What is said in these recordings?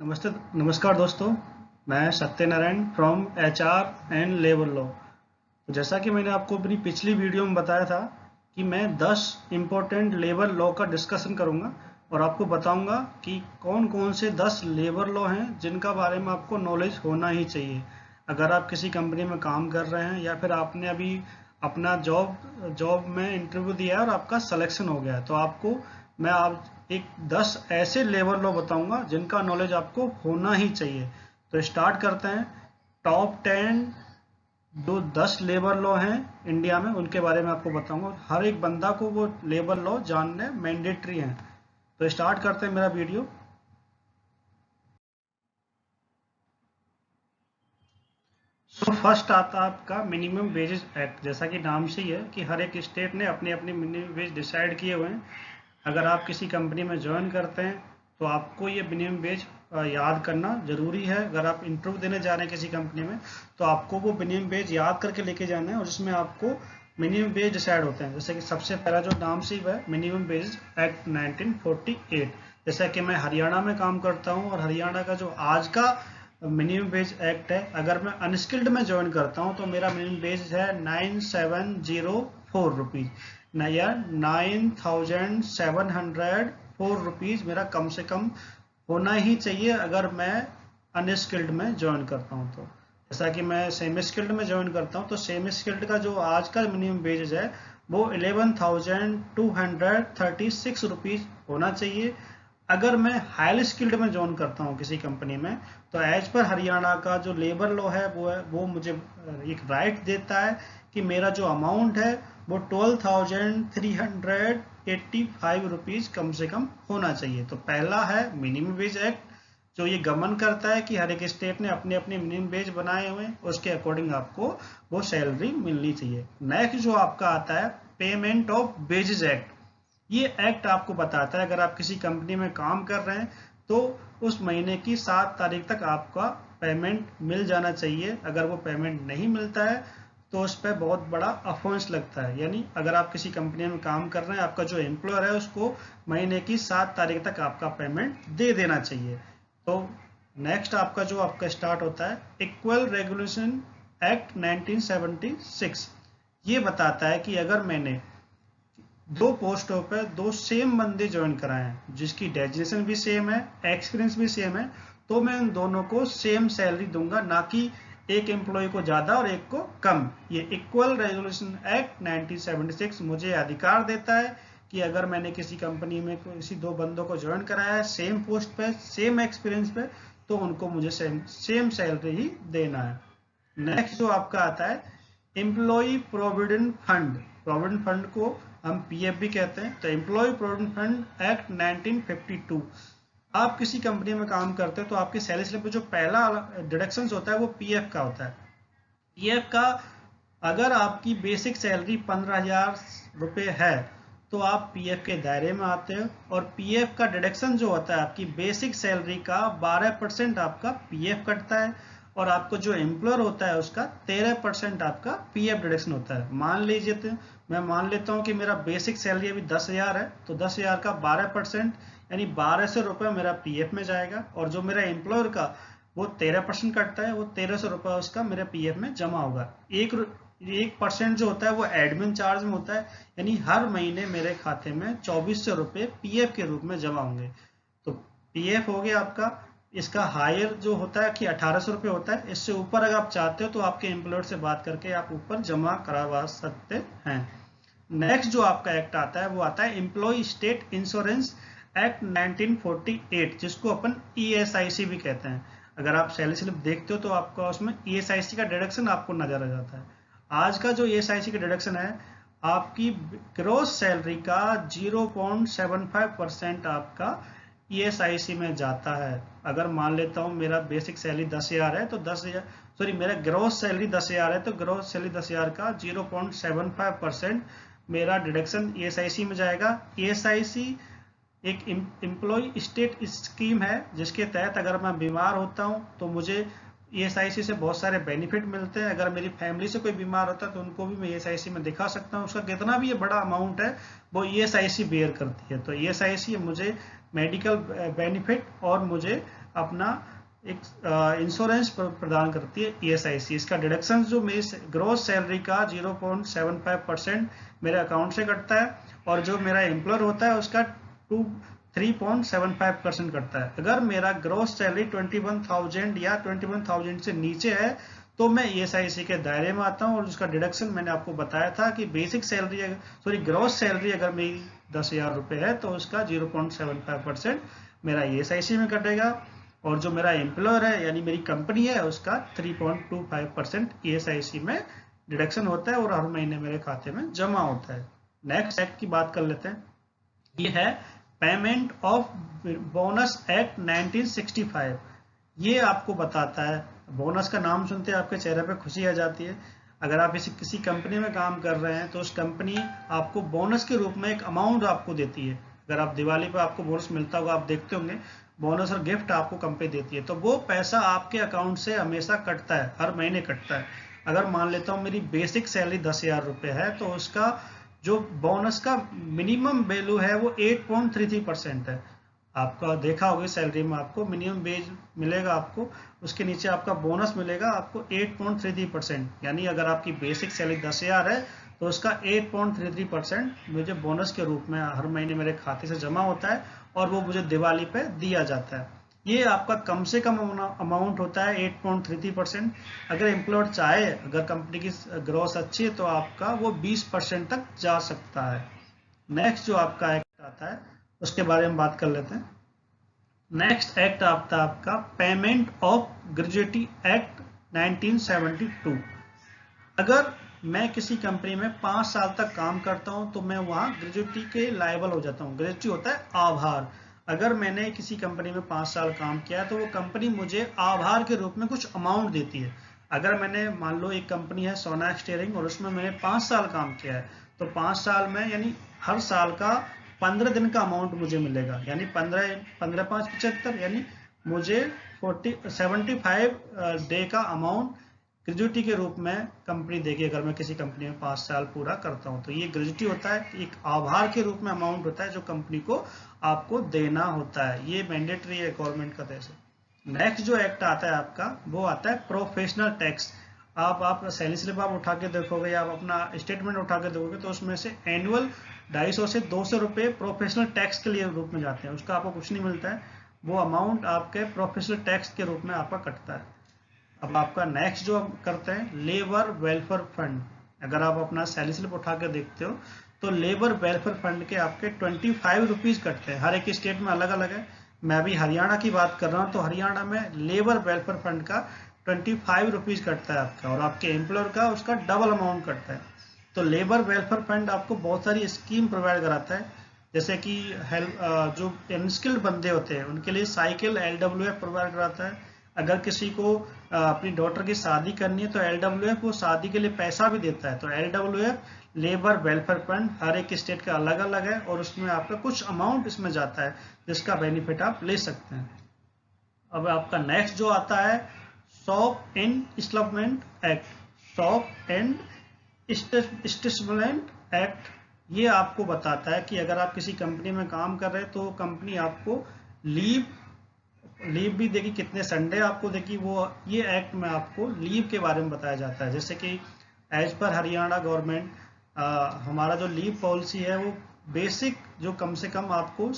नमस्ते। नमस्कार दोस्तों, मैं Satyanarayan from HR and labour law. तो जैसा कि मैंने आपको अपनी पिछली वीडियो में बताया था कि मैं 10 इम्पोर्टेंट लेबर लॉ का डिस्कशन करूंगा और आपको बताऊंगा कि कौन कौन से 10 लेबर लॉ हैं जिनका बारे में आपको नॉलेज होना ही चाहिए। अगर आप किसी कंपनी में काम कर रहे हैं या फिर आपने अभी अपना जॉब में इंटरव्यू दिया है और आपका सिलेक्शन हो गया है, तो आपको मैं आप एक 10 ऐसे लेबर लॉ बताऊंगा जिनका नॉलेज आपको होना ही चाहिए। तो स्टार्ट करते हैं। टॉप 10 जो 10 लेबर लॉ हैं इंडिया में, उनके बारे में आपको बताऊंगा। हर एक बंदा को वो लेबर लॉ जानने मैंडेटरी हैं। तो स्टार्ट करते हैं मेरा वीडियो। सो फर्स्ट आता है आपका मिनिमम वेजेस एक्ट। जैसा कि नाम से ही है कि हर एक स्टेट ने अपनी अपनी मिनिमम वेज डिसाइड किए हुए हैं। अगर आप किसी कंपनी में ज्वाइन करते हैं तो आपको ये मिनिमम वेज याद करना जरूरी है। अगर आप इंटरव्यू देने जा रहे हैं किसी कंपनी में तो आपको वो मिनिमम वेज याद करके लेके जाना है और उसमें आपको मिनिमम वेज डिसाइड होते हैं। जैसे कि सबसे पहला जो नाम से ही है मिनिमम वेज एक्ट 1948। जैसा कि मैं हरियाणा में काम करता हूँ और हरियाणा का जो आज का मिनिमम वेज एक्ट है, अगर मैं अनस्किल्ड में ज्वाइन करता हूँ तो मेरा मिनिमम वेज है 9704 रुपीज या 9704 रुपीज मेरा कम से कम होना ही चाहिए अगर मैं अनस्किल्ड में ज्वाइन करता हूँ। तो जैसा कि मैं सेमी स्किल्ड में ज्वाइन करता हूँ तो सेमी स्किल्ड का जो आज का मिनिमम वेजेस है वो 11,236 रुपीज होना चाहिए। अगर मैं हाईली स्किल्ड में ज्वाइन करता हूँ किसी कंपनी में तो एज पर हरियाणा का जो लेबर लॉ है वो मुझे एक राइट देता है कि मेरा जो अमाउंट है वो 12,385 रुपीज कम से कम होना चाहिए। तो पहला है मिनिमम वेज एक्ट जो ये गवर्न करता है कि हर एक स्टेट ने अपने अपने मिनिमम वेज बनाए हुए हैं, उसके अकॉर्डिंग आपको वो सैलरी मिलनी चाहिए। नेक्स्ट जो आपका आता है पेमेंट ऑफ वेजेस एक्ट। ये एक्ट आपको बताता है अगर आप किसी कंपनी में काम कर रहे हैं तो उस महीने की 7 तारीख तक आपका पेमेंट मिल जाना चाहिए। अगर वो पेमेंट नहीं मिलता है तो उस पर बहुत बड़ा अफेंस लगता है। यानी अगर आप किसी कंपनी में काम कर रहे हैं, आपका जो एम्प्लॉयर है उसको महीने की 7 तारीख तक आपका पेमेंट दे देना चाहिए। तो नेक्स्ट आपका जो आपका स्टार्ट होता है इक्वल रेगुलेशन एक्ट 1976। ये बताता है कि अगर मैंने दो पोस्टों पर दो सेम बंदे ज्वाइन कराए हैं जिसकी डेजिग्नेशन भी सेम है, एक्सपीरियंस भी सेम है, तो मैं उन दोनों को सेम सैलरी दूंगा, ना कि एक एम्प्लॉय को ज्यादा और एक को कम। ये इक्वल रेजोल्यूशन एक्ट 1976 मुझे अधिकार देता है कि अगर मैंने किसी कंपनी में किसी दो बंदों को ज्वाइन कराया है सेम पोस्ट पे सेम एक्सपीरियंस पे तो उनको मुझे सेम सैलरी ही देना है। नेक्स्ट जो आपका आता है employ provident fund. Provident fund को हम पीएफ भी कहते हैं। तो एम्प्लॉय प्रोविडेंट फंड एक्ट 1952। आप किसी कंपनी में काम करते हैं तो आपके सैलरी स्लिप में जो पहला डिडक्शन होता है वो पीएफ का होता है। पीएफ का अगर आपकी बेसिक सैलरी 15,000 रुपये है तो आप पीएफ के दायरे में आते हो और पीएफ का डिडक्शन जो होता है आपकी बेसिक सैलरी का 12% आपका पीएफ कटता है और आपको जो एम्प्लॉयर होता है उसका 13% आपका पीएफ डिडक्शन होता है। मान लीजिए तो मैं मान लेता हूँ कि मेरा बेसिक सैलरी अभी 10,000 है तो 10,000 का 12% यानी 1,200 रुपये मेरा पीएफ में जाएगा और जो मेरा एम्प्लॉयर का वो 13% कटता है, वो 1,300 रुपये उसका मेरे पीएफ में जमा होगा। 1% जो होता है वो एडमिन चार्ज में होता है, यानी हर महीने मेरे खाते में 2,400 रुपये पीएफ के रूप में जमा होंगे। तो पीएफ हो गया आपका। इसका हायर जो होता है कि 1,800 रुपये होता है। इससे ऊपर अगर आप चाहते हो तो आपके एम्प्लॉयर से बात करके आप ऊपर जमा करवा सकते हैं। नेक्स्ट जो आपका एक्ट आता है वो आता है एम्प्लॉय स्टेट इंश्योरेंस एक्ट 1948 जिसको अपन ईएसआईसी भी कहते हैं। अगर आप सैलरी स्लिप देखते हो तो आपका उसमें ईएसआईसी का डिडक्शन आपको नजर आ जाता है। आज का जो ईएसआईसी का डिडक्शन है आपकी ग्रोस सैलरी का 0.75% आपका ईएसआईसी में जाता है। अगर मान लेता हूँ मेरा बेसिक सैलरी 10,000 है तो 10,000 सॉरी मेरा ग्रोस सैलरी 10,000 है तो ग्रोस सैलरी 10,000 का 0.75% मेरा डिडक्शन ईएसआईसी में जाएगा। ईएसआईसी एक एम्प्लॉय स्टेट स्कीम है जिसके तहत अगर मैं बीमार होता हूं तो मुझे ईएसआईसी से बहुत सारे बेनिफिट मिलते हैं। अगर मेरी फैमिली से कोई बीमार होता है तो उनको भी मैं ईएसआईसी में दिखा सकता हूं। उसका कितना भी ये बड़ा अमाउंट है वो ईएसआईसी बेयर करती है। तो ईएसआईसी मुझे मेडिकल बेनिफिट और मुझे अपना एक इंश्योरेंस प्रदान करती है ESIC। इसका डिडक्शन जो मेरी ग्रोस सैलरी का 0.75% मेरे अकाउंट से कटता है, और जो मेरा एम्प्लॉयर होता है उसका 3.75% कटता है। अगर मेरा ग्रोस सैलरी 21,000 या 21,000 से नीचे है तो मैं ESIC के दायरे में आता हूँ, और उसका डिडक्शन मैंने आपको बताया था कि बेसिक सैलरी ग्रोस सैलरी अगर मेरी 10,000 रुपये है तो उसका 0.75% मेरा ESIC में कटेगा, और जो मेरा एम्प्लॉयर है यानी मेरी कंपनी है उसका 3.25% ESIC में डिडक्शन होता है और हर महीने मेरे खाते में जमा होता है। नेक्स्ट एक्ट की बात कर लेते हैं। ये है पेमेंट ऑफ बोनस एक्ट 1965। ये आपको बताता है, बोनस का नाम सुनते आपके चेहरे पे खुशी आ जाती है। अगर आप किसी कंपनी में काम कर रहे हैं तो उस कंपनी आपको बोनस के रूप में एक अमाउंट आपको देती है। अगर आप दिवाली पे आपको बोनस मिलता होगा, आप देखते होंगे बोनस और गिफ्ट आपको कंपनी देती है, तो वो पैसा आपके अकाउंट से हमेशा कटता है, हर महीने कटता है। अगर मान लेता हूँ मेरी बेसिक सैलरी 10,000 रुपये है तो उसका जो बोनस का मिनिमम वैल्यू है वो 8.33% है। आपका देखा होगा सैलरी में आपको मिनिमम वेज मिलेगा, आपको उसके नीचे आपका बोनस मिलेगा आपको 8.33%। यानी अगर आपकी बेसिक सैलरी 10,000 है तो उसका 8.33% मुझे बोनस के रूप में हर महीने मेरे खाते से जमा होता है, और वो मुझे दिवाली पे दिया जाता है। ये आपका कम से कम अमाउंट होता है 8.33%। अगर एम्प्लॉयर चाहे, अगर कंपनी की ग्रोथ अच्छी है तो आपका वो 20% तक जा सकता है। नेक्स्ट जो आपका एक्ट आता है उसके बारे में बात कर लेते हैं। नेक्स्ट एक्ट आता है आपका पेमेंट ऑफ ग्रेजुएटी एक्ट 1972। अगर मैं किसी कंपनी में 5 साल तक काम करता हूं तो मैं वहां ग्रेजुएटी के लायबल हो जाता हूं। ग्रेजुएटी होता है आभार। अगर मैंने किसी कंपनी में 5 साल काम किया तो वो कंपनी मुझे आभार के रूप में कुछ अमाउंट देती है। अगर मैंने मान लो एक कंपनी है सोनाक स्टीयरिंग और उसमें मैंने 5 साल काम किया है तो 5 साल में यानी हर साल का 15 दिन का अमाउंट मुझे मिलेगा, यानी 15 5 75, यानी मुझे 75 डे का अमाउंट ग्रेजुएटी के रूप में कंपनी देगी अगर मैं किसी कंपनी में 5 साल पूरा करता हूं। तो ये ग्रेजुएटी होता है, एक आभार के रूप में अमाउंट होता है जो कंपनी को आपको देना होता है। ये मैंडेटरी है गवर्नमेंट का तरफ से। नेक्स्ट जो एक्ट आता है आपका वो आता है प्रोफेशनल टैक्स। आप सैलरी स्लिप आप उठा के देखोगे या आप अपना स्टेटमेंट उठा के देखोगे तो उसमें से एनुअल 250 से 200 रुपये प्रोफेशनल टैक्स के लिए रूप में जाते हैं। उसका आपको कुछ नहीं मिलता है, वो अमाउंट आपके प्रोफेशनल टैक्स के रूप में आपका कटता है। अब आपका नेक्स्ट जो हम करते हैं लेबर वेलफेयर फंड। अगर आप अपना सैलरी स्लिप उठा के देखते हो तो लेबर वेलफेयर फंड के आपके 25 रुपीज कटते हैं। हर एक स्टेट में अलग अलग है। मैं अभी हरियाणा की बात कर रहा हूँ तो हरियाणा में लेबर वेलफेयर फंड का 25 रुपीज कटता है आपका, और आपके एम्प्लॉयर का उसका डबल अमाउंट कटता है। तो लेबर वेलफेयर फंड आपको बहुत सारी स्कीम प्रोवाइड कराता है, जैसे कि हेल्प जो अनस्किल्ड बंदे होते हैं उनके लिए साइकिल LWF प्रोवाइड कराता है। अगर किसी को अपनी डॉटर की शादी करनी है तो LWF वो शादी के लिए पैसा भी देता है। तो LWF लेबर वेलफेयर फंड हर एक स्टेट का अलग अलग है, और उसमें आपका कुछ अमाउंट इसमें जाता है जिसका बेनिफिट आप ले सकते हैं। अब आपका नेक्स्ट जो आता है shop and establishment act. Shop and establishment act ये आपको बताता है कि अगर आप किसी कंपनी में काम कर रहे हैं तो कंपनी आपको लीव भी देगी, कितने संडे आपको देगी, वो ये एक्ट में आपको लीव के बारे में बताया जाता है। जैसे कि एज पर हरियाणा गवर्नमेंट हमारा जो लीव पॉलिसी है वो बेसिक जो कम से कम आपको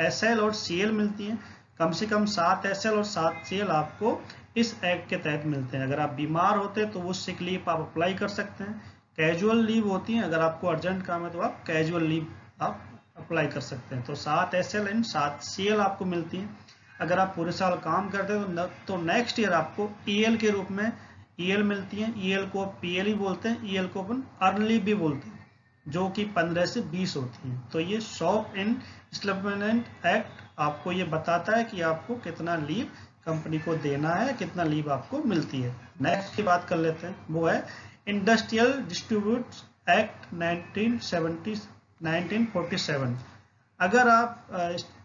SL और CL मिलती हैं। कम से कम 7 SL और 7 CL आपको इस एक्ट के तहत मिलते हैं। अगर आप बीमार होते हैं तो वो सिक लीव आप अप्लाई कर सकते हैं। कैजुअल लीव होती हैं, अगर आपको अर्जेंट काम है तो आप कैजुअल लीव आप अप्लाई कर सकते हैं। तो 7 SL एंड 7 CL आपको मिलती हैं। अगर आप पूरे साल काम करते हैं तो नेक्स्ट ईयर आपको EL के रूप में EL मिलती है। EL को PL ही बोलते हैं, EL को अपन अर्न लीव भी बोलते हैं, जो कि 15 से 20 होती है। तो ये शॉप एंड एस्टेब्लिशमेंट एक्ट आपको ये बताता है कि आपको कितना लीव कंपनी को देना है, कितना लीव आपको मिलती है। नेक्स्ट की बात कर लेते हैं, वो है इंडस्ट्रियल डिस्ट्रीब्यूट एक्ट 1947। अगर आप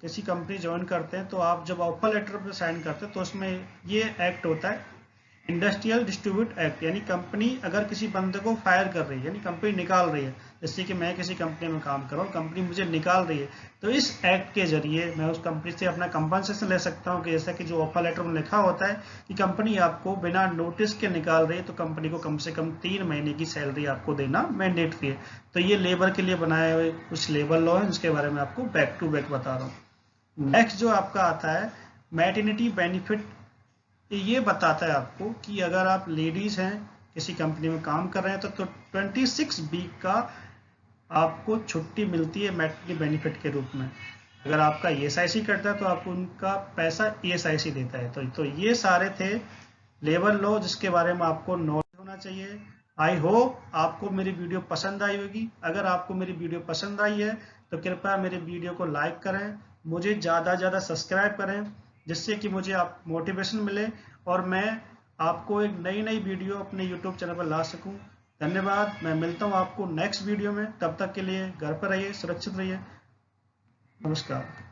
किसी कंपनी ज्वाइन करते हैं तो आप जब ऑफर लेटर पर साइन करते हैं तो उसमें ये एक्ट होता है इंडस्ट्रियल डिस्ट्रीब्यूट एक्ट, यानी कंपनी अगर किसी बंदे को फायर कर रही है, यानी कंपनी निकाल रही है, जैसे कि मैं किसी कंपनी में काम कर रहा हूँ, कंपनी मुझे निकाल रही है, तो इस एक्ट के जरिए मैं उस कंपनी से अपना कंपनसेशन ले सकता हूँ कि जैसा कि जो ऑफर लेटर में लिखा होता है कि कंपनी आपको बिना नोटिस के निकाल रही है, तो कंपनी को कम से कम 3 महीने की सैलरी आपको देना मैंडेटरी है। तो ये लेबर के लिए बनाए हुए कुछ लेबर लॉ है, जिसके बारे में आपको बैक टू बैक बता रहा हूँ। नेक्स्ट जो आपका आता है मैटरनिटी बेनिफिट, ये बताता है आपको कि अगर आप लेडीज हैं, किसी कंपनी में काम कर रहे हैं, तो 26 वीक का आपको छुट्टी मिलती है मैटरनिटी बेनिफिट के रूप में। अगर आपका ESIC करता है तो आपको उनका पैसा ESIC देता है। तो ये सारे थे लेबर लॉ जिसके बारे में आपको नॉलेज होना चाहिए। आई होप आपको मेरी वीडियो पसंद आई होगी। अगर आपको मेरी वीडियो पसंद आई है तो कृपया मेरे वीडियो को लाइक करें, मुझे ज़्यादा से ज़्यादा सब्सक्राइब करें, जिससे कि मुझे आप मोटिवेशन मिले और मैं आपको एक नई नई वीडियो अपने YouTube चैनल पर ला सकूं। धन्यवाद। मैं मिलता हूं आपको नेक्स्ट वीडियो में। तब तक के लिए घर पर रहिए, सुरक्षित रहिए। नमस्कार।